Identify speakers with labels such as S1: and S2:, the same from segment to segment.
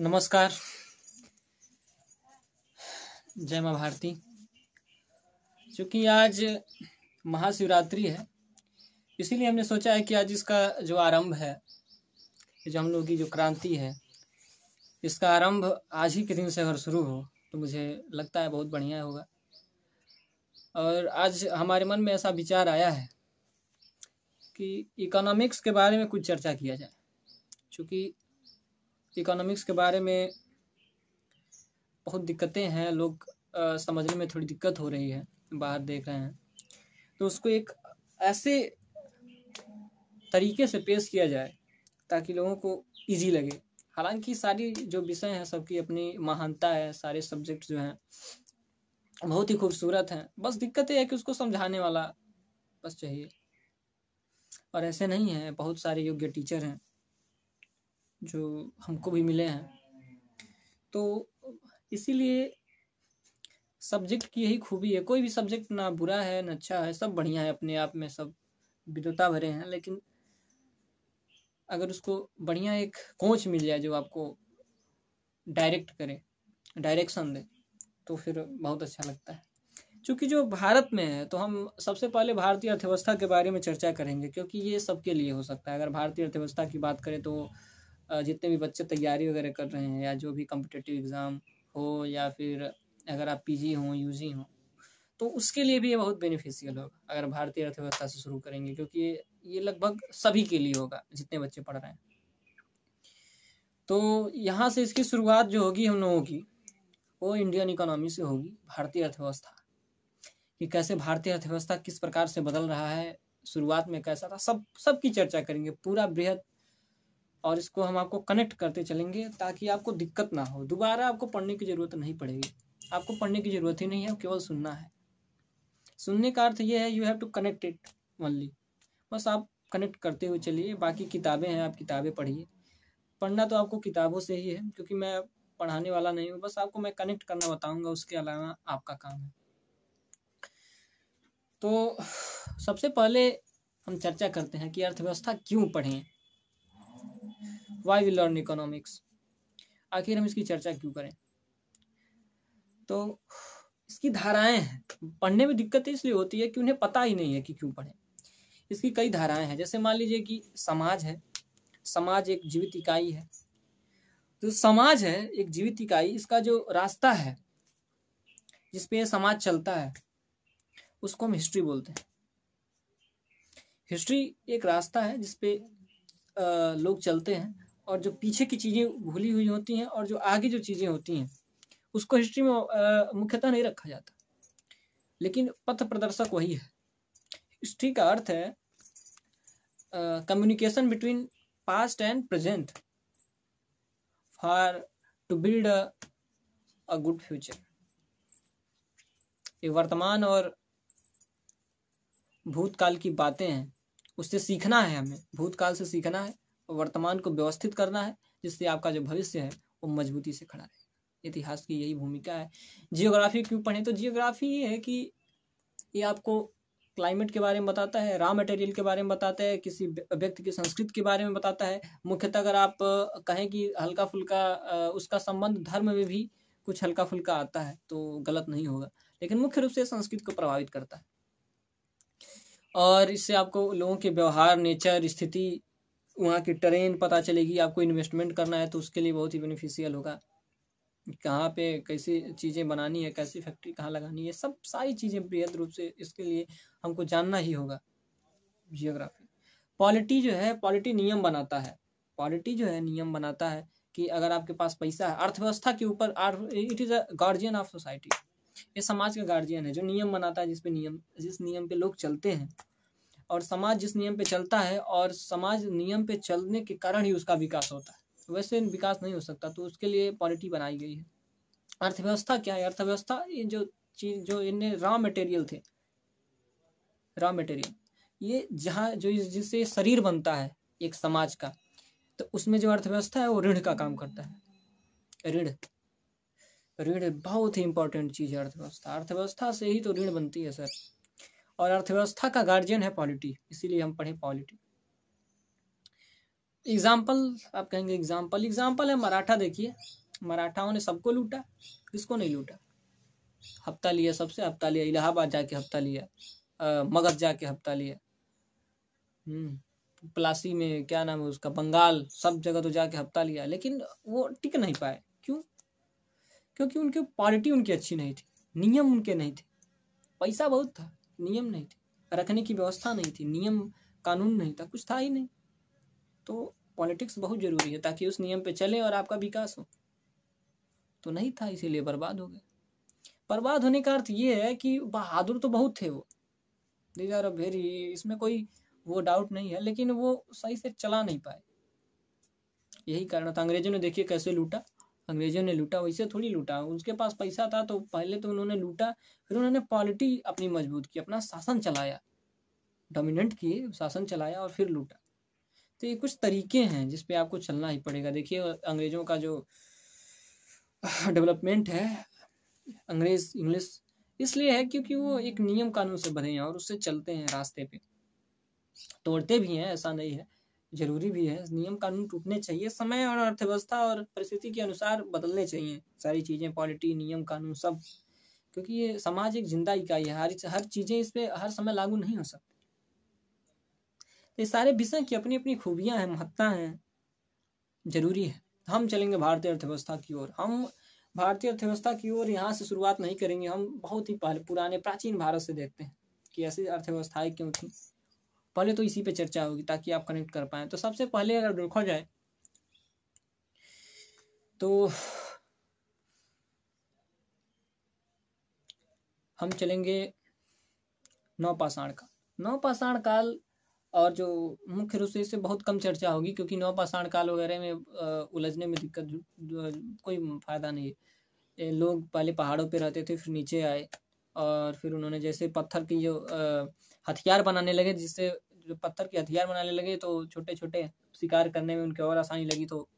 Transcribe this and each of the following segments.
S1: नमस्कार। जय माँ भारती। क्योंकि आज महाशिवरात्रि है, इसीलिए हमने सोचा है कि आज इसका जो आरंभ है, जो हम लोगों की जो क्रांति है, इसका आरंभ आज ही के दिन से अगर शुरू हो तो मुझे लगता है बहुत बढ़िया होगा। और आज हमारे मन में ऐसा विचार आया है कि इकोनॉमिक्स के बारे में कुछ चर्चा किया जाए। क्योंकि इकोनॉमिक्स के बारे में बहुत दिक्कतें हैं, लोग समझने में थोड़ी दिक्कत हो रही है, बाहर देख रहे हैं, तो उसको एक ऐसे तरीके से पेश किया जाए ताकि लोगों को इजी लगे। हालांकि सारी जो विषय हैं सबकी अपनी महानता है, सारे सब्जेक्ट जो हैं बहुत ही खूबसूरत हैं, बस दिक्कत ये है कि उसको समझाने वाला बस चाहिए। और ऐसे नहीं है, बहुत सारे योग्य टीचर हैं जो हमको भी मिले हैं। तो इसीलिए सब्जेक्ट की यही खूबी है, कोई भी सब्जेक्ट ना बुरा है ना अच्छा है, सब बढ़िया है अपने आप में, सब विद्वता भरे हैं। लेकिन अगर उसको बढ़िया एक कोच मिल जाए जो आपको डायरेक्ट करे, डायरेक्शन दे, तो फिर बहुत अच्छा लगता है। क्योंकि जो भारत में है, तो हम सबसे पहले भारतीय अर्थव्यवस्था के बारे में चर्चा करेंगे, क्योंकि ये सबके लिए हो सकता है। अगर भारतीय अर्थव्यवस्था की बात करें तो जितने भी बच्चे तैयारी वगैरह कर रहे हैं, या जो भी कॉम्पिटिटिव एग्ज़ाम हो, या फिर अगर आप पीजी हो, यूजी हो, तो उसके लिए भी ये बहुत बेनिफिशियल होगा अगर भारतीय अर्थव्यवस्था से शुरू करेंगे। क्योंकि ये लगभग सभी के लिए होगा जितने बच्चे पढ़ रहे हैं। तो यहाँ से इसकी शुरुआत जो होगी हम लोगों की, वो इंडियन इकोनॉमी से होगी, भारतीय अर्थव्यवस्था कि कैसे भारतीय अर्थव्यवस्था किस प्रकार से बदल रहा है, शुरुआत में कैसा था, सबकी चर्चा करेंगे पूरा बृहद। और इसको हम आपको कनेक्ट करते चलेंगे ताकि आपको दिक्कत ना हो, दोबारा आपको पढ़ने की ज़रूरत नहीं पड़ेगी। आपको पढ़ने की ज़रूरत ही नहीं है, केवल सुनना है। सुनने का अर्थ ये है you have to connect it only, बस आप कनेक्ट करते हुए चलिए। बाकी किताबें हैं, आप किताबें पढ़िए। पढ़ना तो आपको किताबों से ही है, क्योंकि मैं पढ़ाने वाला नहीं हूँ, बस आपको मैं कनेक्ट करना बताऊँगा, उसके अलावा आपका काम है। तो सबसे पहले हम चर्चा करते हैं कि अर्थव्यवस्था क्यों पढ़ें, वाई वी लर्न इकोनॉमिक्स, आखिर हम इसकी चर्चा क्यों करें। तो इसकी धाराएं हैं, पढ़ने में दिक्कत इसलिए होती है कि उन्हें पता ही नहीं है कि क्यों पढ़ें। इसकी कई धाराएं हैं। जैसे मान लीजिए कि समाज है, समाज एक जीवित इकाई है। तो समाज है एक जीवित इकाई, इसका जो रास्ता है जिसपे समाज चलता है उसको हम हिस्ट्री बोलते हैं। हिस्ट्री एक रास्ता है जिसपे लोग चलते हैं, और जो पीछे की चीज़ें भूली हुई होती हैं और जो आगे जो चीज़ें होती हैं उसको हिस्ट्री में मुख्यतः नहीं रखा जाता, लेकिन पथ प्रदर्शक वही है। हिस्ट्री का अर्थ है communication between past and present for to build a good future. ये वर्तमान और भूतकाल की बातें हैं, उससे सीखना है हमें, भूतकाल से सीखना है और वर्तमान को व्यवस्थित करना है, जिससे आपका जो भविष्य है वो मजबूती से खड़ा रहे। इतिहास की यही भूमिका है। जियोग्राफी क्यों पढ़ें, तो जियोग्राफी ये है कि ये आपको क्लाइमेट के बारे में बताता है, रॉ मटेरियल के बारे में बताता है, किसी व्यक्ति की संस्कृति के बारे में बताता है। मुख्यतः अगर आप कहें कि हल्का फुल्का उसका संबंध धर्म में भी कुछ हल्का फुल्का आता है तो गलत नहीं होगा, लेकिन मुख्य रूप से संस्कृति को प्रभावित करता है। और इससे आपको लोगों के व्यवहार, नेचर, स्थिति, वहाँ की ट्रेन पता चलेगी। आपको इन्वेस्टमेंट करना है तो उसके लिए बहुत ही बेनिफिशियल होगा। कहाँ पे कैसी चीज़ें बनानी है, कैसी फैक्ट्री कहाँ लगानी है, सब सारी चीज़ें बृहद रूप से इसके लिए हमको जानना ही होगा। जियोग्राफी। पॉलिटी जो है, पॉलिटी नियम बनाता है। पॉलिटी जो है नियम बनाता है कि अगर आपके पास पैसा है, अर्थव्यवस्था के ऊपर, it is a guardian of society. ये समाज का गार्जियन है जो नियम बनाता है, जिस नियम पे लोग चलते हैं। और समाज जिस नियम पे चलता है, और समाज नियम पे चलने के कारण ही उसका विकास होता है, वैसे विकास नहीं हो सकता। तो उसके लिए पॉलिटी बनाई गई है। अर्थव्यवस्था क्या है, अर्थव्यवस्था ये जो चीज, जो इनने रॉ मटेरियल थे, रॉ मटेरियल, ये जहाँ जो जिससे शरीर बनता है एक समाज का, तो उसमें जो अर्थव्यवस्था है वो ऋण का काम करता है। ऋण, ऋण बहुत ही इंपॉर्टेंट चीज़ है। अर्थव्यवस्था, अर्थव्यवस्था से ही तो ऋण बनती है सर। और अर्थव्यवस्था का गार्जियन है पॉलिटी, इसीलिए हम पढ़े पॉलिटी। एग्जाम्पल आप कहेंगे एग्जाम्पल है मराठा। देखिए मराठाओं ने सबको लूटा, किसको नहीं लूटा? हफ्ता लिया, सबसे हफ्ता लिया, इलाहाबाद जाके हफ्ता लिया, मगध जाके हफ्ता लिया, प्लासी में क्या नाम है उसका, बंगाल, सब जगह तो जाके हफ्ता लिया, लेकिन वो टिक नहीं पाए। क्यों? क्योंकि उनकी पॉलिटी उनकी अच्छी नहीं थी, नियम उनके नहीं थे। पैसा बहुत था, नियम नहीं थे, रखने की व्यवस्था नहीं थी, नियम कानून नहीं था, कुछ था ही नहीं। तो पॉलिटिक्स बहुत जरूरी है ताकि उस नियम पे चले और आपका विकास हो। तो नहीं था, इसीलिए बर्बाद हो गए। बर्बाद होने का अर्थ ये है कि बहादुर तो बहुत थे वो, दीज आर वेरी, इसमें कोई वो डाउट नहीं है, लेकिन वो सही से चला नहीं पाए। यही कारण था। अंग्रेजों ने देखिए कैसे लूटा, अंग्रेजों ने लूटा, वैसे थोड़ी लूटा। उनके पास पैसा था तो पहले तो उन्होंने लूटा, फिर उन्होंने पॉलिटी अपनी मजबूत की, अपना शासन चलाया, डोमिनेट किए, शासन चलाया और फिर लूटा। तो ये कुछ तरीके हैं जिस पे आपको चलना ही पड़ेगा। देखिए अंग्रेजों का जो डेवलपमेंट है, अंग्रेज इंग्लिश इसलिए है क्योंकि वो एक नियम कानून से बने हैं और उससे चलते हैं रास्ते पे, तोड़ते भी हैं, ऐसा नहीं है, जरूरी भी है। नियम कानून टूटने चाहिए, समय और अर्थव्यवस्था और परिस्थिति के अनुसार बदलने चाहिए सारी चीजें, पॉलिटी, नियम कानून सब, क्योंकि ये समाज एक जिंदा इकाई है, हर चीजें इस पे हर समय लागू नहीं हो सकती। ये सारे विषय की अपनी अपनी खूबियां हैं, महत्ता हैं, जरूरी है। हम चलेंगे भारतीय अर्थव्यवस्था की ओर, हम भारतीय अर्थव्यवस्था की ओर यहाँ से शुरुआत नहीं करेंगे, हम बहुत ही पहले पुराने प्राचीन भारत से देखते हैं कि ऐसी अर्थव्यवस्थाएं क्यों थी। पहले तो इसी पे चर्चा होगी ताकि आप कनेक्ट कर पाए। तो सबसे पहले अगर देखा जाए तो हम चलेंगे नवपाषाण का। नवपाषाण काल, और जो मुख्य रूप से इससे बहुत कम चर्चा होगी क्योंकि नवपाषाण काल वगैरह में उलझने में दिक्कत कोई फायदा नहीं है। ये लोग पहले पहाड़ों पे रहते थे, फिर नीचे आए और फिर उन्होंने जैसे पत्थर की जो हथियार बनाने लगे, जिससे जो पत्थर के हथियार बनाने लगे तो छोटे छोटे शिकार करने में उनके और आसानी लगी, तो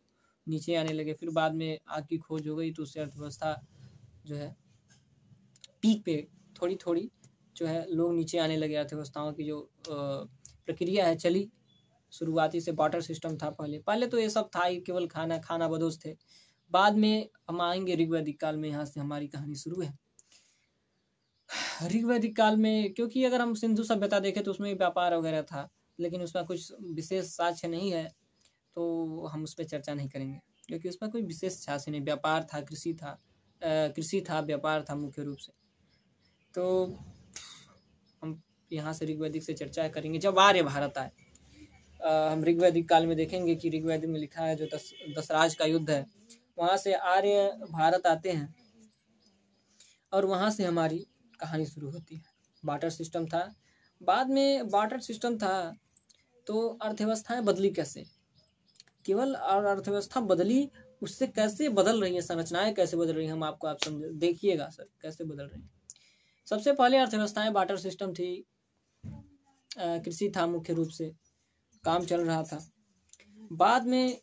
S1: नीचे आने लगे। फिर बाद में आग की खोज हो गई तो उससे अर्थव्यवस्था जो है पीक पे थोड़ी थोड़ी जो है लोग नीचे आने लगे। अर्थव्यवस्थाओं की जो प्रक्रिया है चली, शुरुआती से बार्टर सिस्टम था। पहले तो ये सब था ही, केवल खाना बदोश थे। बाद में हम आएंगे ऋग्वैदिक काल में, यहाँ से हमारी कहानी शुरू है। ऋग्वैदिक काल में, क्योंकि अगर हम सिंधु सभ्यता देखें तो उसमें व्यापार वगैरह था, लेकिन उसमें कुछ विशेष साक्ष्य नहीं है तो हम उस पर चर्चा नहीं करेंगे, क्योंकि उसमें कोई विशेष साक्ष्य नहीं। व्यापार था, कृषि था, व्यापार था मुख्य रूप से। तो हम यहाँ से ऋग्वैदिक से चर्चा करेंगे। जब आर्य भारत आए, हम ऋग्वैदिक काल में देखेंगे कि ऋग्वैदिक में लिखा है जो दशराज का युद्ध है, वहां से आर्य भारत आते हैं और वहां से हमारी कहानी शुरू होती है। बार्टर सिस्टम था, बाद में बार्टर सिस्टम था तो अर्थव्यवस्थाएं बदली कैसे, केवल और अर्थव्यवस्था बदली, उससे कैसे बदल रही है संरचनाएं, कैसे बदल रही हैं, हम आपको आप समझ देखिएगा सर कैसे बदल रही हैं। सबसे पहले अर्थव्यवस्थाएं बार्टर सिस्टम थी, कृषि था मुख्य रूप से, काम चल रहा था। बाद में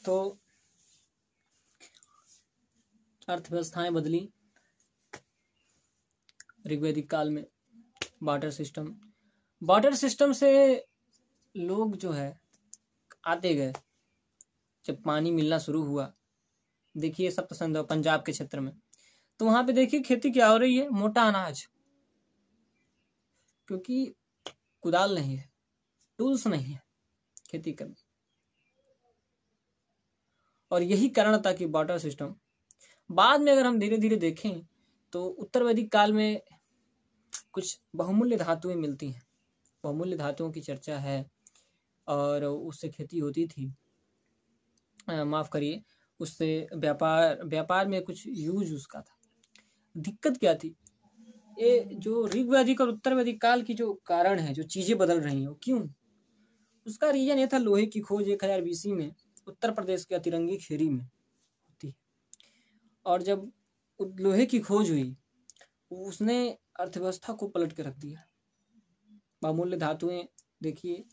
S1: तो अर्थव्यवस्थाएं बदली ऋग्वैदिक काल में। बार्टर सिस्टम से लोग जो है आते गए। जब पानी मिलना शुरू हुआ, देखिए सप्त सिंधु पंजाब के क्षेत्र में, तो वहां पे देखिए खेती क्या हो रही है, मोटा अनाज, क्योंकि कुदाल नहीं है, टूल्स नहीं है खेती करने। और यही कारण था कि बार्टर सिस्टम। बाद में अगर हम धीरे धीरे देखें तो उत्तर वैदिक काल में कुछ बहुमूल्य धातुएं मिलती हैं, बहुमूल्य धातुओं की चर्चा है और उससे खेती होती थी, माफ करिए, उससे व्यापार में कुछ यूज उसका था। दिक्कत क्या थी, ये जो ऋग्वैदिक और उत्तर वैदिक काल की जो कारण है, जो चीजें बदल रही हैं, क्यों, उसका रीजन ये था, लोहे की खोज 1000 BC में उत्तर प्रदेश के अतिरंगी खेरी में होती है। और जब लोहे की खोज हुई, उसने अर्थव्यवस्था को पलट के रख दिया। बहुमूल्य धातुएं देखिए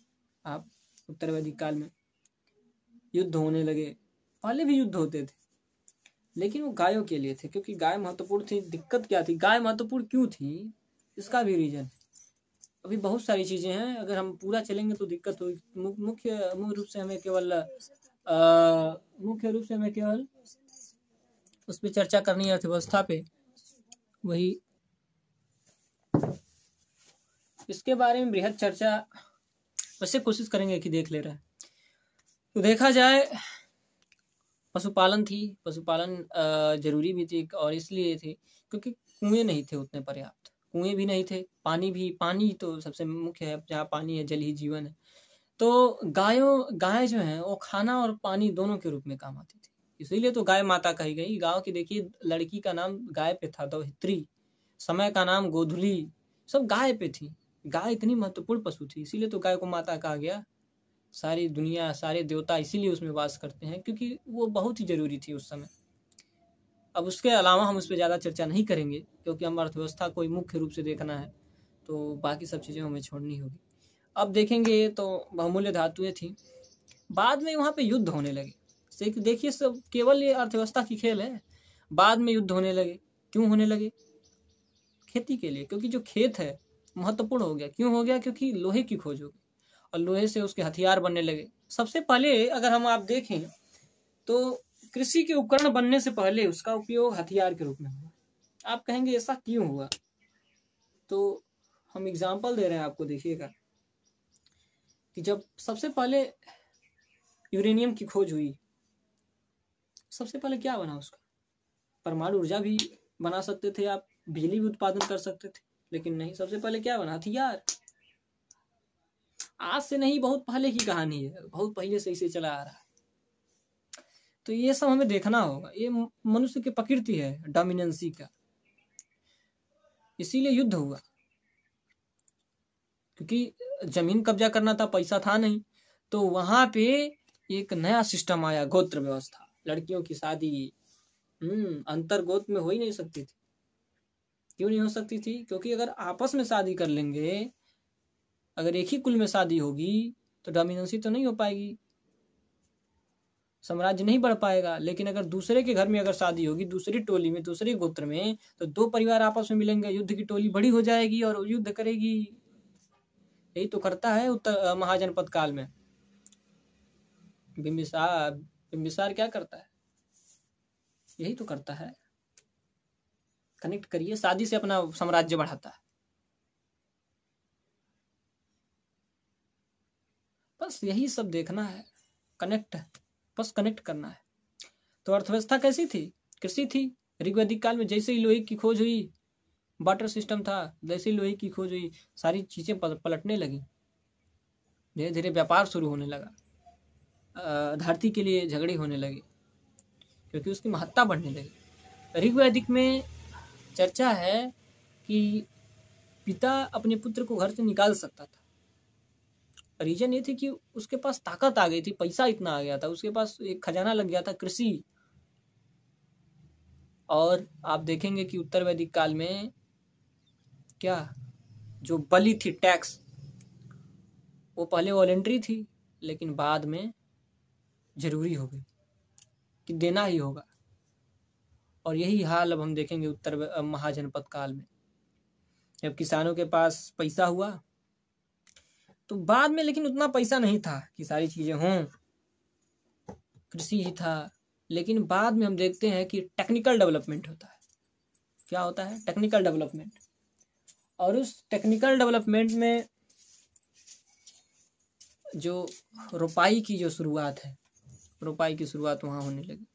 S1: आप, उत्तर वैदिक काल में युद्ध होने लगे, पहले भी युद्ध होते थे, लेकिन वो गायों के लिए थे, क्योंकि गाय महत्वपूर्ण थी। दिक्कत क्या थी, गाय महत्वपूर्ण क्यों थी, इसका भी रीजन। अभी बहुत सारी चीजें हैं, अगर हम पूरा चलेंगे तो दिक्कत होगी। मुख्य रूप से हमें केवल उस पर चर्चा करनी है, अर्थव्यवस्था पे। वही इसके बारे में बृहद चर्चा वैसे कोशिश करेंगे कि देख ले रहे हैं। तो देखा जाए, पशुपालन थी। पशुपालन जरूरी भी थी, और इसलिए थी क्योंकि कुएं नहीं थे उतने पर्याप्त। कुएं भी नहीं थे, पानी तो सबसे मुख्य है। जहाँ पानी है, जल ही जीवन है। तो गाय जो है वो खाना और पानी दोनों के रूप में काम आती थी, इसीलिए तो गाय माता कही गई। गांव की देखिए, लड़की का नाम गाय पे था, दौहित्री। समय का नाम गोधुली, सब गाय पे थी। गाय इतनी महत्वपूर्ण पशु थी, इसीलिए तो गाय को माता कहा गया। सारी दुनिया, सारे देवता इसीलिए उसमें वास करते हैं, क्योंकि वो बहुत ही जरूरी थी उस समय। अब उसके अलावा हम उस पर ज़्यादा चर्चा नहीं करेंगे, क्योंकि हम अर्थव्यवस्था को मुख्य रूप से देखना है, तो बाकी सब चीज़ें हमें छोड़नी होगी। अब देखेंगे तो बहुमूल्य धातुएं थी। बाद में वहाँ पे युद्ध होने लगे। देखिए, सब केवल ये अर्थव्यवस्था की खेल है। बाद में युद्ध होने लगे। क्यों होने लगे? खेती के लिए, क्योंकि जो खेत है महत्वपूर्ण हो गया। क्यों हो गया? क्योंकि लोहे की खोज हो गई, और लोहे से उसके हथियार बनने लगे। सबसे पहले अगर हम आप देखें तो कृषि के उपकरण बनने से पहले उसका उपयोग हथियार के रूप में हुआ। आप कहेंगे ऐसा क्यों हुआ? तो हम एग्जाम्पल दे रहे हैं आपको। देखिएगा कि जब सबसे पहले यूरेनियम की खोज हुई, सबसे पहले क्या बना उसका? परमाणु ऊर्जा भी बना सकते थे आप, बिजली भी उत्पादन कर सकते थे, लेकिन नहीं। सबसे पहले क्या बना? हथियार। आज से नहीं, बहुत पहले की कहानी है, बहुत पहले से इसे चला आ रहा है। तो ये सब हमें देखना होगा। ये मनुष्य की प्रकृति है, डोमिनेंसी का। इसीलिए युद्ध हुआ, क्योंकि जमीन कब्जा करना था, पैसा था नहीं। तो वहां पे एक नया सिस्टम आया, गोत्र व्यवस्था। लड़कियों की शादी अंतर गोत्र में हो ही नहीं सकती थी। क्यों नहीं हो सकती थी? क्योंकि अगर आपस में शादी कर लेंगे, अगर एक ही कुल में शादी होगी, तो डोमिनेंसी तो नहीं हो पाएगी, साम्राज्य नहीं बढ़ पाएगा। लेकिन अगर दूसरे के घर में अगर शादी होगी, दूसरी टोली में, दूसरे गोत्र में, तो दो परिवार आपस में मिलेंगे, युद्ध की टोली बड़ी हो जाएगी और युद्ध करेगी। यही तो करता है उत्तर महाजनपद काल में बिंबिसार क्या करता है? यही तो करता है। कनेक्ट करिए, शादी से अपना साम्राज्य बढ़ाता है। बस यही सब देखना है, बस कनेक्ट करना है। तो अर्थव्यवस्था कैसी थी? कृषि थी। ऋग्वैदिक काल में जैसे ही लोहे की खोज हुई, वाटर सिस्टम था, जैसे ही लोहे की खोज हुई, सारी चीजें पलटने लगी। धीरे धीरे व्यापार शुरू होने लगा, धरती के लिए झगड़े होने लगे, क्योंकि उसकी महत्ता बढ़ने लगी। ऋग्वैदिक में चर्चा है कि पिता अपने पुत्र को घर से निकाल सकता था। रीजन ये थी कि उसके पास ताकत आ गई थी, पैसा इतना आ गया था, उसके पास एक खजाना लग गया था, कृषि। और आप देखेंगे कि उत्तर वैदिक काल में क्या, जो बलि थी, टैक्स, वो पहले वॉलेंट्री थी, लेकिन बाद में जरूरी हो गई कि देना ही होगा। और यही हाल अब हम देखेंगे उत्तर महाजनपद काल में। जब किसानों के पास पैसा हुआ, तो बाद में लेकिन उतना पैसा नहीं था कि सारी चीजें हों, कृषि ही था। लेकिन बाद में हम देखते हैं कि टेक्निकल डेवलपमेंट होता है। क्या होता है? Technical development. और उस टेक्निकल डेवलपमेंट में जो रुपाई की जो शुरुआत है, रुपाई की शुरुआत वहां होने लगी।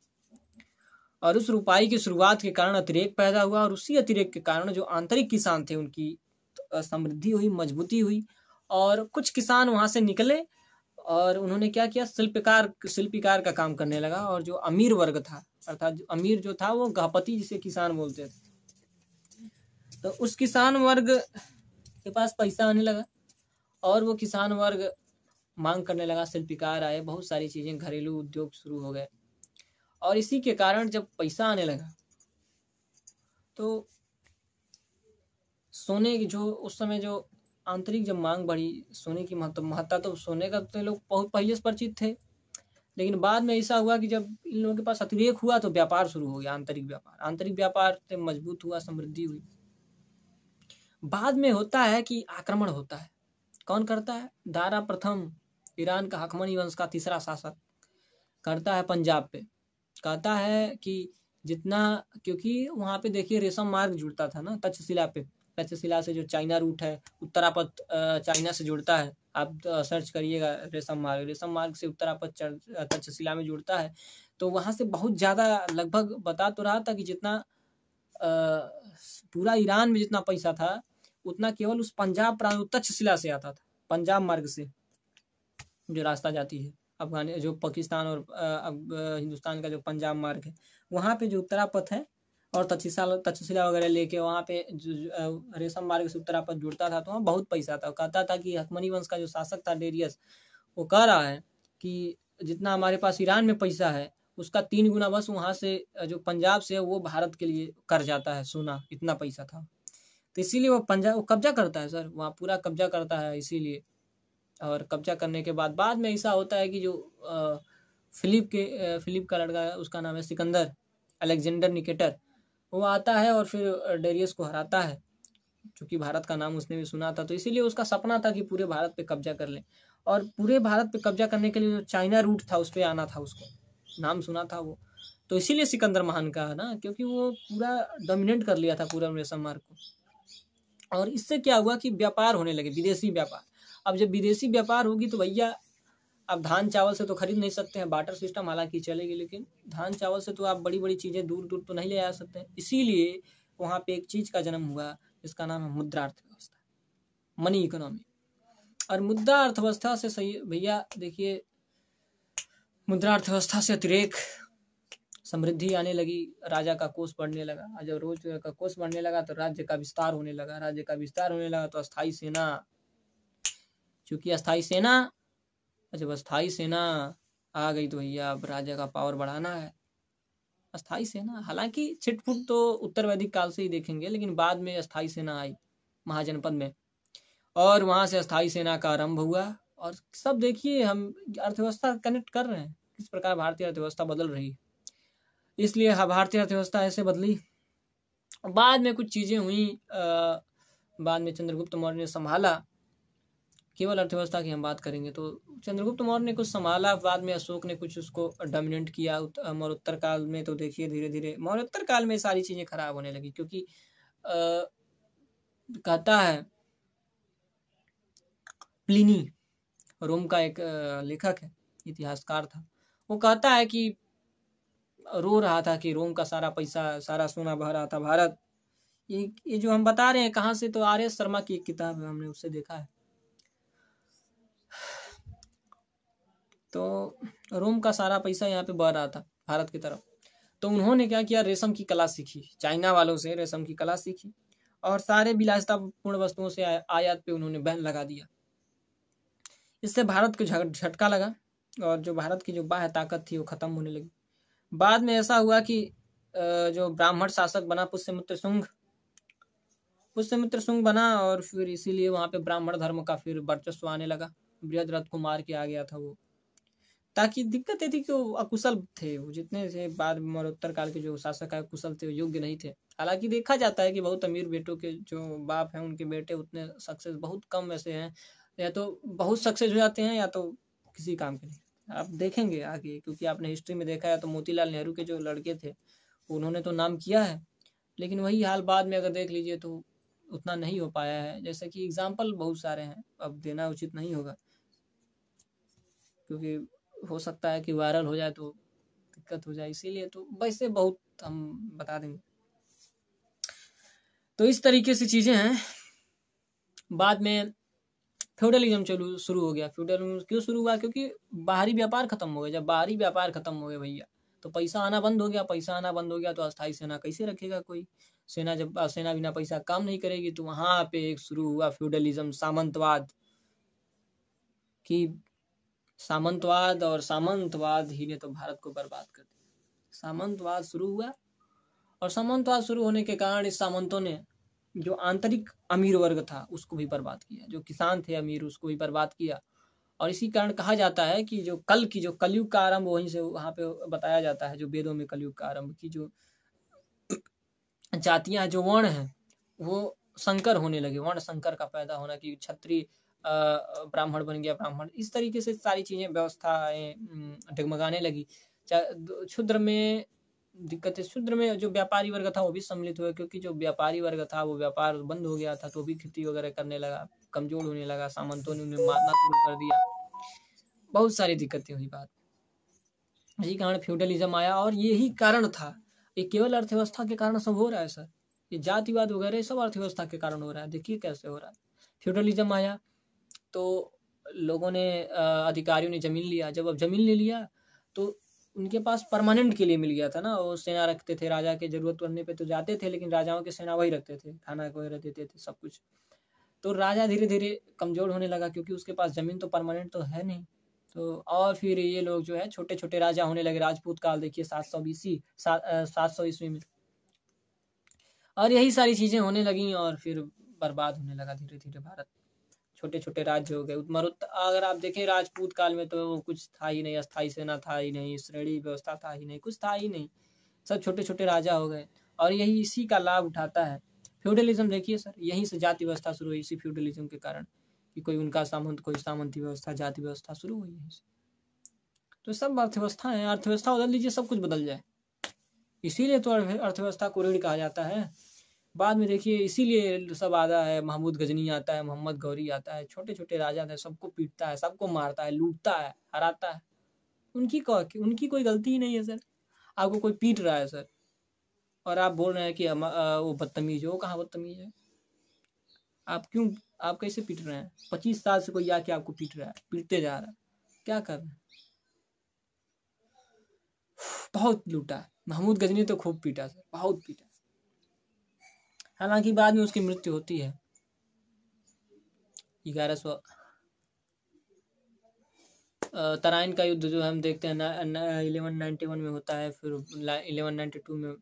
S1: और उस रुपाई की शुरुआत के कारण अतिरेक पैदा हुआ, और उसी अतिरेक के कारण जो आंतरिक किसान थे उनकी समृद्धि हुई, मजबूती हुई। और कुछ किसान वहां से निकले और उन्होंने क्या किया? शिल्पकार का काम करने लगा। और जो अमीर वर्ग था, अर्थात अमीर जो था, वो गृहपति जिसे किसान बोलते थे, तो उस किसान वर्ग के पास पैसा आने लगा, और वो किसान वर्ग मांग करने लगा, शिल्पकार आए, बहुत सारी चीजें, घरेलू उद्योग शुरू हो गए। और इसी के कारण जब पैसा आने लगा, तो सोने की जो उस समय जो आंतरिक जब मांग बढ़ी, सोने की महत्ता, तो सोने का तो लोग बहुत पहले से परिचित थे। लेकिन बाद में ऐसा हुआ कि जब इन लोगों के पास अतिरेक हुआ तो व्यापार शुरू हो गया, आंतरिक व्यापार से मजबूत हुआ, समृद्धि हुई। बाद में होता है कि आक्रमण होता है। कौन करता है? दारा प्रथम, ईरान का हकमनी वंश का तीसरा शासक, करता है पंजाब पे। कहता है कि जितना, क्योंकि वहाँ पे देखिए रेशम मार्ग जुड़ता था ना तक्षशिला पे। तक्षशिला से जो चाइना रूट है, उत्तरापथ चाइना से जुड़ता है। आप सर्च करिएगा रेशम मार्ग से उत्तरापथ तक्षशिला में जुड़ता है। तो वहाँ से बहुत ज़्यादा, लगभग बता तो रहा था कि जितना पूरा ईरान में जितना पैसा था उतना केवल उस पंजाब प्रांत तक्षशिला से आता था। पंजाब मार्ग से जो रास्ता जाती है अफगान, जो पाकिस्तान और हिंदुस्तान का जो पंजाब मार्ग है, वहाँ पे जो उत्तरापथ है और तक्षशिला वगैरह लेके वहाँ पे जो रेशम मार्ग से उत्तरापथ जुड़ता था, तो वहाँ बहुत पैसा था। कहता था कि हकमनी वंश का जो शासक था डेरियस, वो कह रहा है कि जितना हमारे पास ईरान में पैसा है उसका 3 गुना बस वहाँ से जो पंजाब से है वो भारत के लिए कर जाता है सोना, इतना पैसा था। तो इसीलिए वो पंजाब वो कब्जा करता है सर, वहाँ पूरा कब्जा करता है इसीलिए। और कब्जा करने के बाद में ऐसा होता है कि जो फिलिप का लड़का है, उसका नाम है सिकंदर, अलेक्जेंडर निकेटर, वो आता है और फिर डेरियस को हराता है। चूंकि भारत का नाम उसने भी सुना था, तो इसीलिए उसका सपना था कि पूरे भारत पे कब्जा कर ले। और पूरे भारत पे कब्जा करने के लिए जो चाइना रूट था उस पर आना था, उसको नाम सुना था वो। तो इसीलिए सिकंदर महान का है ना, क्योंकि वो पूरा डोमिनेट कर लिया था पूरा रेशम मार्ग को। और इससे क्या हुआ कि व्यापार होने लगे, विदेशी व्यापार। अब जब विदेशी व्यापार होगी तो भैया अब धान चावल से तो खरीद नहीं सकते हैं, बार्टर सिस्टम हालांकि चलेगी, लेकिन धान चावल से तो आप बड़ी बड़ी चीज़ें दूर दूर तो नहीं ले आ सकते हैं। इसीलिए वहाँ पे एक चीज़ का जन्म हुआ जिसका नाम है मुद्रा अर्थव्यवस्था, मनी इकोनॉमी। और मुद्रा अर्थव्यवस्था से सही भैया देखिए, मुद्रा अर्थव्यवस्था से अतिरेक समृद्धि आने लगी, राजा का कोष बढ़ने लगा। और जब रोज का कोष बढ़ने लगा तो राज्य का विस्तार होने लगा, तो अस्थाई सेना, चूंकि जब अस्थाई सेना आ गई तो भैया अब राजा का पावर बढ़ाना है। अस्थाई सेना हालांकि छिटपुट तो उत्तर वैदिक काल से ही देखेंगे, लेकिन बाद में अस्थाई सेना आई महाजनपद में, और वहां से अस्थाई सेना का आरंभ हुआ। और सब देखिए हम अर्थव्यवस्था कनेक्ट कर रहे हैं, किस प्रकार भारतीय अर्थव्यवस्था बदल रही है। इसलिए भारतीय अर्थव्यवस्था ऐसे बदली। बाद में कुछ चीजें हुई, बाद में चंद्रगुप्त मौर्य ने संभाला। केवल अर्थव्यवस्था की हम बात करेंगे तो चंद्रगुप्त मौर्य ने कुछ संभाला, बाद में अशोक ने कुछ उसको डोमिनेट किया। मौर्योत्तर काल में तो देखिए धीरे धीरे मौर्योत्तर काल में सारी चीजें खराब होने लगी, क्योंकि कहता है प्लिनी, रोम का एक लेखक है, इतिहासकार था, वो कहता है कि रो रहा था कि रोम का सारा पैसा, सारा सोना बह रहा था भारत। ये जो हम बता रहे हैं कहाँ से, तो आर एस शर्मा की एक किताब है, हमने उससे देखा है। तो रोम का सारा पैसा यहाँ पे बह रहा था भारत की तरफ। तो उन्होंने क्या किया, रेशम की कला सीखी, चाइना वालों से रेशम की कला सीखी, और सारे विलासितापूर्ण वस्तुओं से आयात पे उन्होंने बैन लगा दिया। इससे भारत को झटका लगा, और जो भारत की जो बाह्य ताकत थी वो खत्म होने लगी। बाद में ऐसा हुआ कि जो ब्राह्मण शासक बना पुष्यमित्र शुंग बना, और फिर इसीलिए वहां पे ब्राह्मण धर्म का फिर वर्चस्व आने लगा। बृहद्रथ को मार के आ गया था वो। ताकि दिक्कत ये थी कि वो अकुशल थे, वो जितने थे बाद मरणोत्तर काल के जो शासक है कुशल थे, योग्य नहीं थे। हालांकि देखा जाता है कि बहुत अमीर बेटों के जो बाप हैं उनके बेटे उतने सक्सेस बहुत कम ऐसे हैं, या तो बहुत सक्सेस हो जाते हैं या तो किसी काम के नहीं। आप देखेंगे आगे, क्योंकि आपने हिस्ट्री में देखा है तो मोतीलाल नेहरू के जो लड़के थे उन्होंने तो नाम किया है, लेकिन वही हाल बाद में अगर देख लीजिए तो उतना नहीं हो पाया है। जैसे कि एग्जाम्पल बहुत सारे हैं, अब देना उचित नहीं होगा, क्योंकि हो सकता है कि वायरल हो जाए तो दिक्कत हो जाए, इसीलिए तो वैसे बहुत हम बता देंगे। तो इस तरीके से चीजें हैं। बाद में फ्यूडलिज्म शुरू हो गया। फ्यूडलिज्म क्यों शुरू हुआ? क्योंकि बाहरी व्यापार खत्म हो गया। जब बाहरी व्यापार खत्म हो गया भैया, तो पैसा आना बंद हो गया। पैसा आना बंद हो गया तो अस्थाई सेना कैसे रखेगा कोई? सेना जब सेना बिना पैसा काम नहीं करेगी, तो वहां पे एक शुरू हुआ फ्यूडलिज्म, सामंतवाद की। सामंतवाद और सामंतवाद ही ने तो भारत को बर्बाद कर दिया। सामंतवाद शुरू हुआ, और सामंतवाद शुरू होने के कारण इस सामंतों ने जो आंतरिक अमीर वर्ग था उसको भी बर्बाद किया, जो किसान थे अमीर उसको भी बर्बाद किया, और इसी कारण कहा जाता है कि जो कलयुग का आरंभ वहीं से वहाँ पे बताया जाता है, जो वेदों में कलयुग का आरंभ की जो जातियां जो वर्ण हैं वो संकर होने लगे, वर्ण संकर का पैदा होना कि क्षत्रिय ब्राह्मण बन गया ब्राह्मण, इस तरीके से सारी चीजें व्यवस्थाएं डगमगाने लगी। शूद्र में दिक्कतें, शूद्र में जो व्यापारी वर्ग था वो भी सम्मिलित हुए, क्योंकि जो व्यापारी वर्ग था वो व्यापार बंद हो गया था तो भी खेती वगैरह करने लगा, कमजोर होने लगा, सामंतों ने उन्हें मारना शुरू कर दिया, बहुत सारी दिक्कतें हुई बात। यही कारण फ्यूडलिज्म आया और यही कारण था, ये केवल अर्थव्यवस्था के कारण सब हो रहा है सर, ये जातिवाद वगैरह सब अर्थव्यवस्था के कारण हो रहा है। देखिए कैसे हो रहा है, फ्यूडलिज्म आया तो लोगों ने अधिकारियों ने जमीन लिया, जब अब जमीन ले लिया तो उनके पास परमानेंट के लिए मिल गया था ना, वो सेना रखते थे, राजा के जरूरत पड़ने पे तो जाते थे, लेकिन राजाओं के सेना वही रखते थे, खाना वगैरह देते थे सब कुछ। तो राजा धीरे धीरे कमजोर होने लगा क्योंकि उसके पास जमीन तो परमानेंट तो है नहीं। तो और फिर ये लोग जो है छोटे छोटे राजा होने लगे, राजपूत काल देखिए 700 ईस्वी में, और यही सारी चीजें होने लगी और फिर बर्बाद होने लगा धीरे धीरे भारत, छोटे छोटे राज्य हो गए। अगर आप देखें राजपूत काल में तो कुछ था ही नहीं, अस्थायी सेना था ही नहीं, श्रेणी व्यवस्था था ही नहीं, कुछ था ही नहीं, सब छोटे छोटे राजा हो गए और यही इसी का लाभ उठाता है फ्यूडलिज्म। देखिए सर यहीं से जाति व्यवस्था शुरू हुई, इसी फ्यूडलिज्म के कारण कि कोई उनका सामंत, कोई सामंती व्यवस्था, जाति व्यवस्था शुरू हुई यहीं से। तो सब अर्थव्यवस्था है, अर्थव्यवस्था बदल दीजिए सब कुछ बदल जाए, इसीलिए तो अर्थव्यवस्था को ऋण कहा जाता है। बाद में देखिए इसीलिए सब आता है, महमूद गजनी आता है, मोहम्मद गौरी आता है, छोटे छोटे राजा थे, सबको पीटता है, सबको मारता है, लूटता है, हराता है, उनकी कोई गलती ही नहीं है सर। आपको कोई पीट रहा है सर और आप बोल रहे हैं कि वो बदतमीज है, वो कहाँ बदतमीज है? आप कैसे पीट रहे हैं? 25 साल से कोई आके आपको पीट रहा है, पीटते जा रहा है, क्या कर रहे हैं? बहुत लूटा है महमूद गजनी तो, खूब पीटा सर, बहुत पीटा। हालांकि बाद में उसकी मृत्यु होती है 1100 तराइन का युद्ध जो हम देखते हैं 1191 में होता है, फिर 1192 में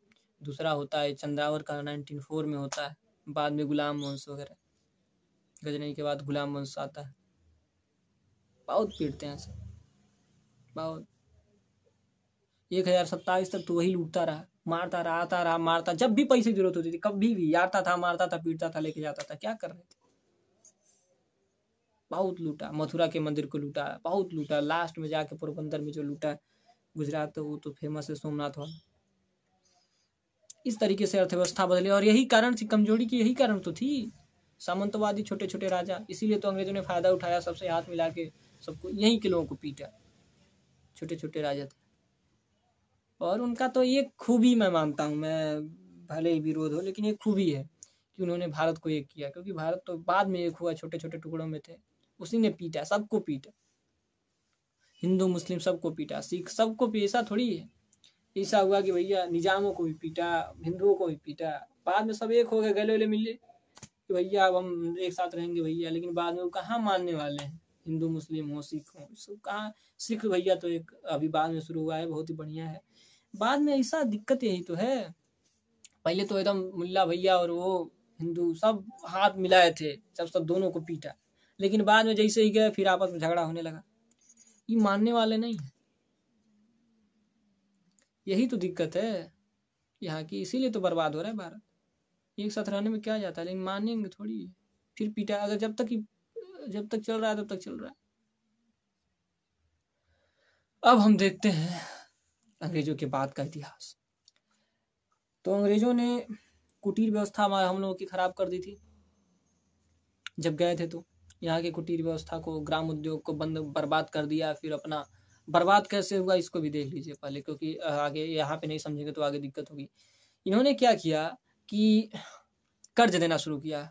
S1: दूसरा होता है, चंद्रावर का 1904 में होता है, बाद में गुलाम वंश वगैरह, गजनी के बाद गुलाम वंश आता है। बहुत पीटते हैं सर, बहुत। 1027 तक तो वही लूटता रहा, मारता रहा, आता रहा, मारता, जब भी पैसे की जरूरत होती थी कभी भी यारता था, मारता था, पीटता था, लेके जाता था। क्या कर रहे थे? बहुत लूटा, मथुरा के मंदिर को लूटा, बहुत लूटा, लास्ट में जाके पोरबंदर में जो लूटा गुजरात, तो वो तो फेमस है सोमनाथ वाला। इस तरीके से अर्थव्यवस्था बदली और यही कारण थी कमजोरी की, यही कारण तो थी, सामंतवादी छोटे छोटे राजा। इसीलिए तो अंग्रेजों ने फायदा उठाया, सबसे हाथ मिला के सबको, यहीं के लोगों को पीटा, छोटे छोटे राजा थे। और उनका तो ये खूबी मैं मानता हूँ, मैं भले ही विरोध हो, लेकिन ये खूबी है कि उन्होंने भारत को एक किया, क्योंकि भारत तो बाद में एक हुआ, छोटे छोटे टुकड़ों में थे, उसी ने पीटा, सबको पीटा, हिंदू मुस्लिम सबको पीटा, सिख सबको पीटा। ऐसा थोड़ी है, ऐसा हुआ कि भैया निजामों को भी पीटा, हिंदुओं को भी पीटा, बाद में सब एक हो गए, गले मिले कि भैया अब हम एक साथ रहेंगे भैया, लेकिन बाद में वो कहाँ मानने वाले हैं, हिंदू मुस्लिम हो सिख हो, सब कहाँ। सिख भैया तो एक अभी बाद में शुरू हुआ है, बहुत ही बढ़िया है। बाद में ऐसा दिक्कत यही तो है, पहले तो एकदम मुल्ला भैया और वो हिंदू सब हाथ मिलाए थे, सब दोनों को पीटा, लेकिन बाद में जैसे ही गए फिर आपस में झगड़ा होने लगा, ये मानने वाले नहीं है। यही तो दिक्कत है यहाँ की, इसीलिए तो बर्बाद हो रहा है भारत। एक साथ रहने में क्या जाता है, लेकिन मानेंगे थोड़ी है, फिर पीटा, अगर जब तक चल रहा है तब तक चल रहा है। अब हम देखते हैं अंग्रेजों के बाद का इतिहास। तो अंग्रेजों ने कुटीर व्यवस्था हम लोगों की खराब कर दी थी जब गए थे, तो यहाँ की कुटीर व्यवस्था को, ग्राम उद्योग को बर्बाद कर दिया। फिर अपना बर्बाद कैसे हुआ इसको भी देख लीजिए पहले, क्योंकि आगे यहाँ पे नहीं समझेंगे तो आगे दिक्कत होगी। इन्होंने क्या किया कि कर्ज देना शुरू किया,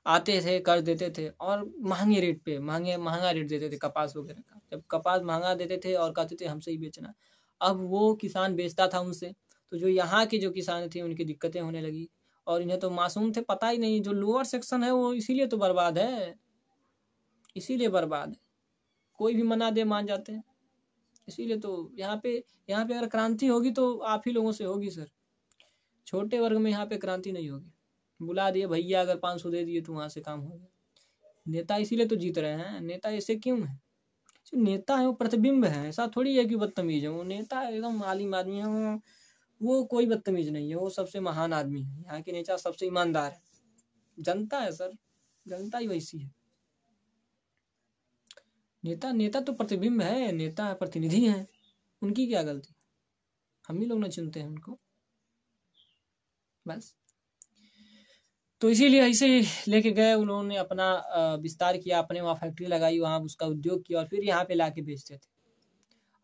S1: आते थे कर्ज देते थे और महंगे रेट पे, महंगा रेट देते थे कपास वगैरह का। जब कपास महंगा देते थे और कहते थे हमसे ही बेचना, अब वो किसान बेचता था उनसे, तो जो यहाँ के जो किसान थे उनकी दिक्कतें होने लगी। और इन्हें तो मासूम थे, पता ही नहीं, जो लोअर सेक्शन है वो इसीलिए तो बर्बाद है, इसीलिए बर्बाद है, कोई भी मना दे मान जाते हैं। इसीलिए तो यहाँ पे अगर क्रांति होगी तो आप ही लोगों से होगी सर, छोटे वर्ग में यहाँ पे क्रांति नहीं होगी। बुला दिए भैया, अगर 500 दे दिए तो वहाँ से काम हो गया, नेता इसीलिए तो जीत रहे हैं। नेता ऐसे क्यों है? जो नेता है वो प्रतिबिंब है, ऐसा थोड़ी है कि बदतमीज है। वो नेता एकदम आलिम आदमी है, वो कोई बदतमीज नहीं है, वो सबसे महान आदमी है। यहाँ के नेता सबसे ईमानदार है। जनता है सर, जनता ही वैसी है। नेता नेता तो प्रतिबिंब है, नेता प्रतिनिधि है, उनकी क्या गलती? हम ही लोग ना चुनते हैं उनको, बस। तो इसीलिए ऐसे लेके गए उन्होंने, अपना विस्तार किया, अपने वहाँ फैक्ट्री लगाई, वहाँ उसका उद्योग किया, और फिर यहाँ पे लाके बेचते थे।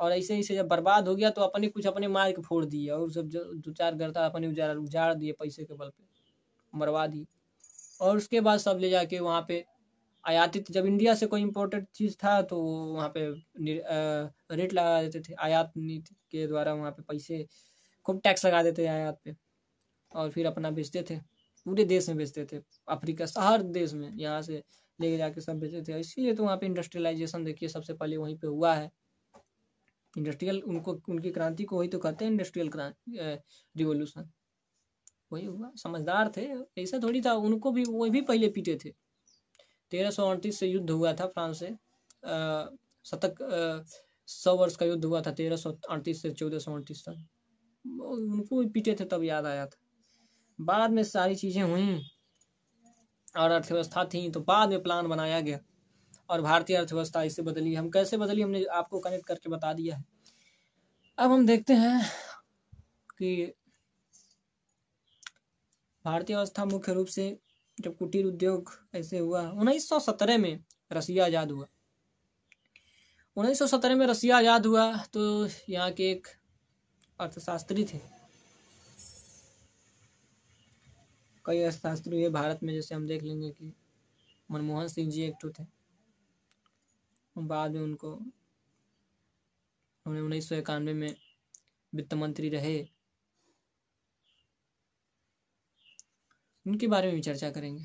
S1: और ऐसे ऐसे जब बर्बाद हो गया तो अपने मार के फोड़ दिए, और सब जो 2-4 घर था अपने उजाड़ दिए, पैसे के बल पे मरवा दिए। और उसके बाद सब ले जाके वहाँ पे आयातित, जब इंडिया से कोई इम्पोर्टेड चीज़ था तो वहाँ पे रेट लगा देते थे, आयात नीति के द्वारा वहाँ पे पैसे खूब टैक्स लगा देते आयात पे, और फिर अपना बेचते थे, पूरे देश में बेचते थे, अफ्रीका हर देश में यहाँ से लेके जाके सब बेचते थे। इसीलिए तो वहाँ पे इंडस्ट्रियलाइजेशन देखिए सबसे पहले वहीं पे हुआ है। इंडस्ट्रियल, उनकी क्रांति को वही तो कहते हैं, इंडस्ट्रियल रिवोल्यूशन, वही हुआ। समझदार थे, ऐसा थोड़ी था। उनको भी, वो भी पहले पीटे थे। 1338 से युद्ध हुआ था फ्रांस से, 100 वर्ष का युद्ध हुआ था 1338 से 1438 तक। उनको भी पीटे थे, तब याद आया था। बाद में सारी चीजें हुई और अर्थव्यवस्था थी, तो बाद में प्लान बनाया गया और भारतीय अर्थव्यवस्था इससे बदली। हम कैसे बदली हमने आपको कनेक्ट करके बता दिया है। अब हम देखते हैं कि भारतीय अवस्था मुख्य रूप से जब कुटीर उद्योग ऐसे हुआ, 1917 में रसिया आज़ाद हुआ। 1917 में रसिया आज़ाद हुआ तो यहाँ के एक अर्थशास्त्री थे, कई अर्थशास्त्री हुए भारत में, जैसे हम देख लेंगे कि मनमोहन सिंह जी एक थे। बाद में उन्होंने 1991 में वित्त मंत्री रहे, उनके बारे में भी चर्चा करेंगे।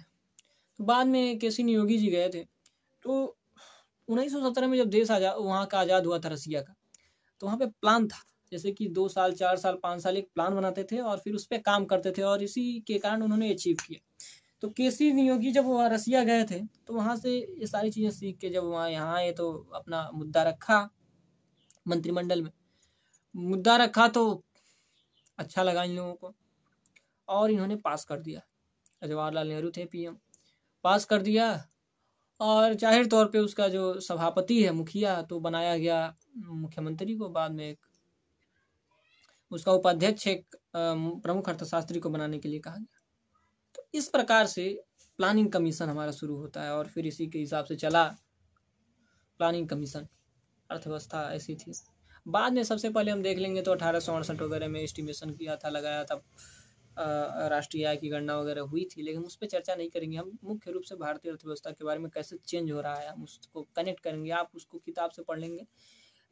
S1: तो बाद में केसी योगी जी गए थे, तो 1917 में जब देश वहाँ का आज़ाद हुआ था रसिया का, तो वहाँ पे प्लान था, जैसे कि 2 साल 4 साल 5 साल एक प्लान बनाते थे और फिर उस पर काम करते थे, और इसी के कारण उन्होंने अचीव किया। तो केसी योगी जब वहाँ रसिया गए थे तो वहाँ से ये सारी चीज़ें सीख के जब वहाँ यहाँ आए तो अपना मुद्दा रखा, मंत्रिमंडल में मुद्दा रखा, तो अच्छा लगा इन लोगों को और इन्होंने पास कर दिया। जवाहरलाल नेहरू थे पीएम, पास कर दिया, और जाहिर तौर पे उसका जो सभापति है, मुखिया, तो बनाया गया मुख्यमंत्री को। बाद में एक उसका उपाध्यक्ष एक प्रमुख अर्थशास्त्री को बनाने के लिए कहा गया। तो इस प्रकार से प्लानिंग कमीशन हमारा शुरू होता है, और फिर इसी के हिसाब से चला प्लानिंग कमीशन। अर्थव्यवस्था ऐसी थी। बाद में सबसे पहले हम देख लेंगे तो 1868 वगैरह में एस्टिमेशन किया था, लगाया था, राष्ट्रीय आय की गणना वगैरह हुई थी, लेकिन उस पर चर्चा नहीं करेंगे। हम मुख्य रूप से भारतीय अर्थव्यवस्था के बारे में कैसे चेंज हो रहा है हम उसको कनेक्ट करेंगे। आप उसको किताब से पढ़ लेंगे,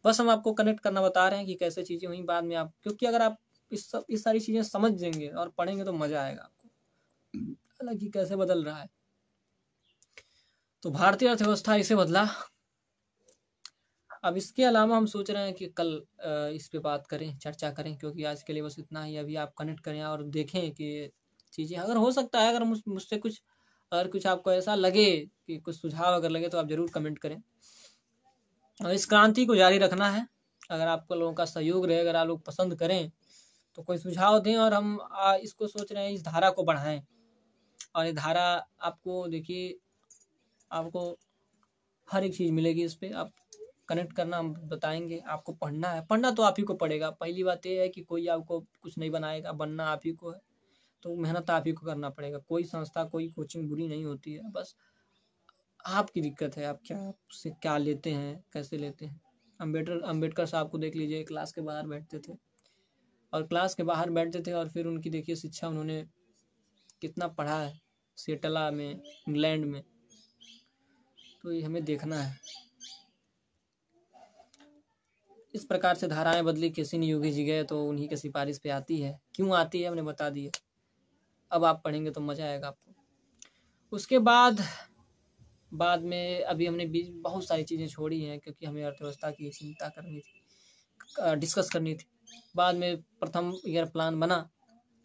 S1: बस हम आपको कनेक्ट करना बता रहे हैं कि कैसे चीज़ें हुई बाद में। आप, क्योंकि अगर आप इस सारी चीज़ें समझ जाएंगे और पढ़ेंगे तो मज़ा आएगा आपको, हालांकि कैसे बदल रहा है। तो भारतीय अर्थव्यवस्था इसे बदला। अब इसके अलावा हम सोच रहे हैं कि कल इस पे बात करें, चर्चा करें, क्योंकि आज के लिए बस इतना ही। अभी आप कनेक्ट करें और देखें कि चीज़ें, अगर हो सकता है, अगर मुझसे कुछ, अगर कुछ आपको ऐसा लगे कि कुछ सुझाव अगर लगे तो आप ज़रूर कमेंट करें। और इस क्रांति को जारी रखना है। अगर आपको लोगों का सहयोग रहे, अगर आप लोग पसंद करें तो कोई सुझाव दें, और हम इसको सोच रहे हैं इस धारा को बढ़ाएं। और ये धारा आपको, देखिए, आपको हर एक चीज़ मिलेगी इस पर। आप कनेक्ट करना, हम बताएंगे। आपको पढ़ना है, पढ़ना तो आप ही को पड़ेगा। पहली बात ये है कि कोई आपको कुछ नहीं बनाएगा, बनना आप ही को है, तो मेहनत आप ही को करना पड़ेगा। कोई संस्था, कोई कोचिंग बुरी नहीं होती है, बस आपकी दिक्कत है, आप क्या उससे क्या लेते हैं, कैसे लेते हैं। अम्बेडकर साहब को देख लीजिए, क्लास के बाहर बैठते थे, और फिर उनकी देखिए शिक्षा, उन्होंने कितना पढ़ा है सेटला में, इंग्लैंड में। तो ये हमें देखना है। इस प्रकार से धाराएं बदली। केसी योगी जी गए तो उन्हीं के सिफारिश पे आती है। क्यों आती है हमने बता दिया, अब आप पढ़ेंगे तो मजा आएगा आपको। उसके बाद में अभी हमने बहुत सारी चीज़ें छोड़ी हैं, क्योंकि हमें अर्थव्यवस्था की चिंता करनी थी, डिस्कस करनी थी। बाद में प्रथम ईयर प्लान बना,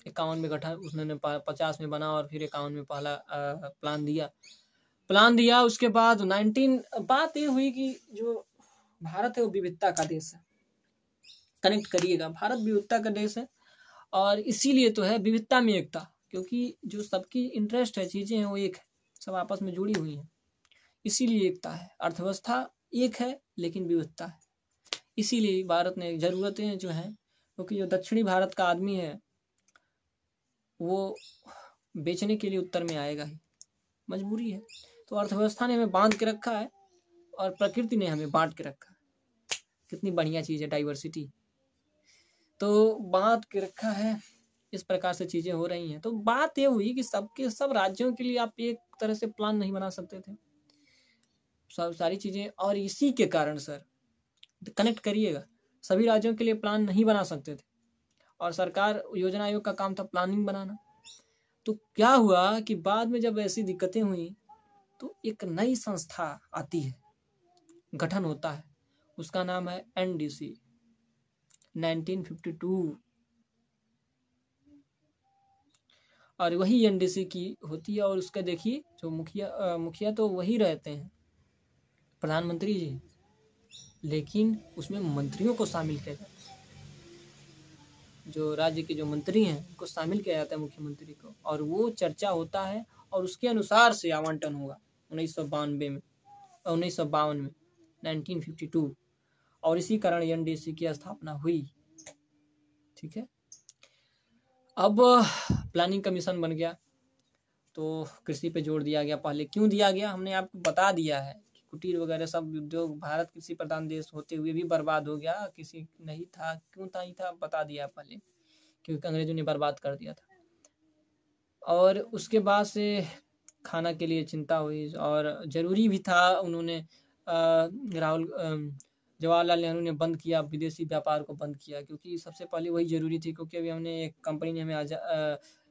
S1: 51 में गठन, उसने 50 में बना, और फिर 51 में पहला प्लान दिया। प्लान दिया। उसके बाद बात ये हुई कि जो भारत है वो विविधता का देश है। कनेक्ट करिएगा, भारत विविधता का देश है और इसीलिए तो है विविधता में एकता, क्योंकि जो सबकी इंटरेस्ट है, चीजें हैं वो एक है, सब आपस में जुड़ी हुई हैं, इसीलिए एकता है। अर्थव्यवस्था एक है लेकिन विविधता है, इसीलिए भारत ने जरूरतें जो हैं, क्योंकि जो दक्षिणी भारत का आदमी है वो बेचने के लिए उत्तर में आएगा ही, मजबूरी है। तो अर्थव्यवस्था ने हमें बांध के रखा है और प्रकृति ने हमें बांट के रखा है। कितनी बढ़िया चीज है डाइवर्सिटी, तो बांध के रखा है, इस प्रकार से चीजें हो रही हैं। तो बात ये हुई कि सब राज्यों के लिए आप एक तरह से प्लान नहीं बना सकते थे, सब सारी चीजें, और इसी के कारण सर कनेक्ट करिएगा, सभी राज्यों के लिए प्लान नहीं बना सकते थे और सरकार योजना आयोग का काम था प्लानिंग बनाना। तो क्या हुआ कि बाद में जब ऐसी दिक्कतें हुई तो एक नई संस्था आती है, गठन होता है, उसका नाम है एनडीसी 1952, और वही एनडीसी की होती है। और उसका देखिए जो मुखिया तो वही रहते हैं, प्रधानमंत्री जी, लेकिन उसमें मंत्रियों को शामिल किया जाता है, जो राज्य के जो मंत्री हैं उनको शामिल किया जाता है, मुख्यमंत्री को, और वो चर्चा होता है और उसके अनुसार से आवंटन होगा 1952 में, 1952 और इसी कारण एनडीसी की स्थापना हुई। ठीक है, अब प्लानिंग कमीशन बन गया तो कृषि पे जोर दिया गया। पहले क्यों दिया गया हमने आपको बता दिया है कि कुटीर वगैरह सब उद्योग, भारत कृषि प्रधान देश होते हुए भी बर्बाद हो गया, किसी नहीं था, क्यों नहीं था बता दिया पहले, क्योंकि अंग्रेजों ने बर्बाद कर दिया था। और उसके बाद से खाना के लिए चिंता हुई और जरूरी भी था, उन्होंने जवाहरलाल नेहरू ने बंद किया, विदेशी व्यापार को बंद किया, क्योंकि सबसे पहले वही जरूरी थी, क्योंकि अभी हमने एक कंपनी ने हमें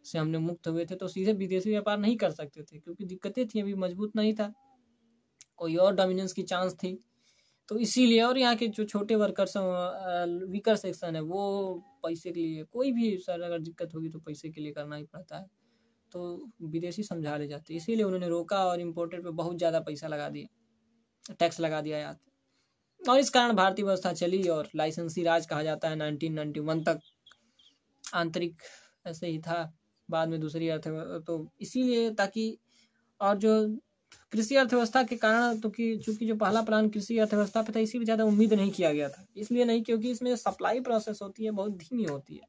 S1: से हमने मुक्त हुए थे तो सीधे विदेशी व्यापार नहीं कर सकते थे, क्योंकि दिक्कतें थी, अभी मजबूत नहीं था, कोई और डोमिनेंस की चांस थी। तो इसीलिए, और यहाँ के जो छोटे वर्कर्स वीकर सेक्शन है वो पैसे के लिए, कोई भी सर अगर दिक्कत होगी तो पैसे के लिए करना ही पड़ता है, तो विदेशी समझा ले जाते, इसीलिए उन्होंने रोका और इम्पोर्टेड पे बहुत ज़्यादा पैसा लगा दिया, टैक्स लगा दिया याद, और इस कारण भारतीय व्यवस्था चली और लाइसेंसी राज कहा जाता है 1991 तक। आंतरिक ऐसे ही था, बाद में दूसरी अर्थव्यवस्था, तो इसीलिए ताकि, और जो कृषि अर्थव्यवस्था के कारण, तो कि चूंकि जो पहला प्लान कृषि अर्थव्यवस्था पे था, इसीलिए ज़्यादा उम्मीद नहीं किया गया था, इसलिए नहीं क्योंकि इसमें सप्लाई प्रोसेस होती है बहुत धीमी होती है,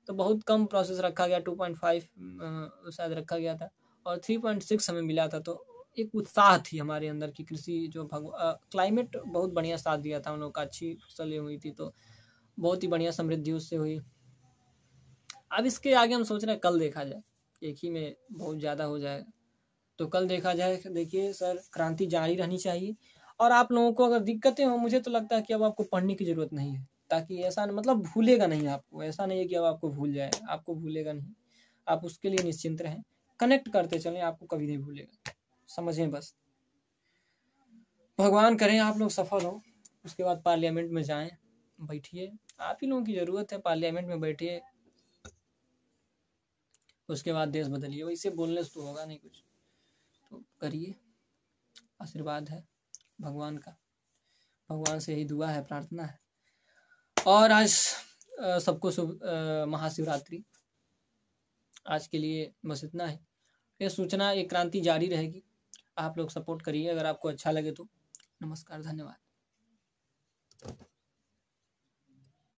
S1: तो बहुत कम प्रोसेस रखा गया, 2.5 शायद रखा गया था और 3.6 हमें मिला था। तो एक उत्साह थी हमारे अंदर की कृषि जो क्लाइमेट बहुत बढ़िया साथ दिया था, उन लोग का अच्छी फसलें हुई थी, तो बहुत ही बढ़िया समृद्धि उससे हुई। अब इसके आगे हम सोच रहे हैं कल देखा जाए, एक ही में बहुत ज़्यादा हो जाएगा, तो कल देखा जाए। देखिए सर, क्रांति जारी रहनी चाहिए, और आप लोगों को अगर दिक्कतें हो, मुझे तो लगता है कि अब आपको पढ़ने की जरूरत नहीं है, ताकि ऐसा मतलब भूलेगा नहीं आपको, ऐसा नहीं है कि अब आपको भूल जाए, आपको भूलेगा नहीं, आप उसके लिए निश्चिंत रहें, कनेक्ट करते चलें, आपको कभी नहीं भूलेगा, समझें बस। भगवान करें आप लोग सफल हो, उसके बाद पार्लियामेंट में जाएं, बैठिए, आप ही लोगों की जरूरत है, पार्लियामेंट में बैठिए, उसके बाद देश बदलिए, वैसे बोलने से तो होगा नहीं कुछ, तो करिए, आशीर्वाद है भगवान का, भगवान से ही दुआ है, प्रार्थना है। और आज सबको शुभ महाशिवरात्रि। आज के लिए बस इतना है, ये सूचना, ये क्रांति जारी रहेगी, आप लोग सपोर्ट करिए, अगर आपको अच्छा लगे तो। नमस्कार, धन्यवाद।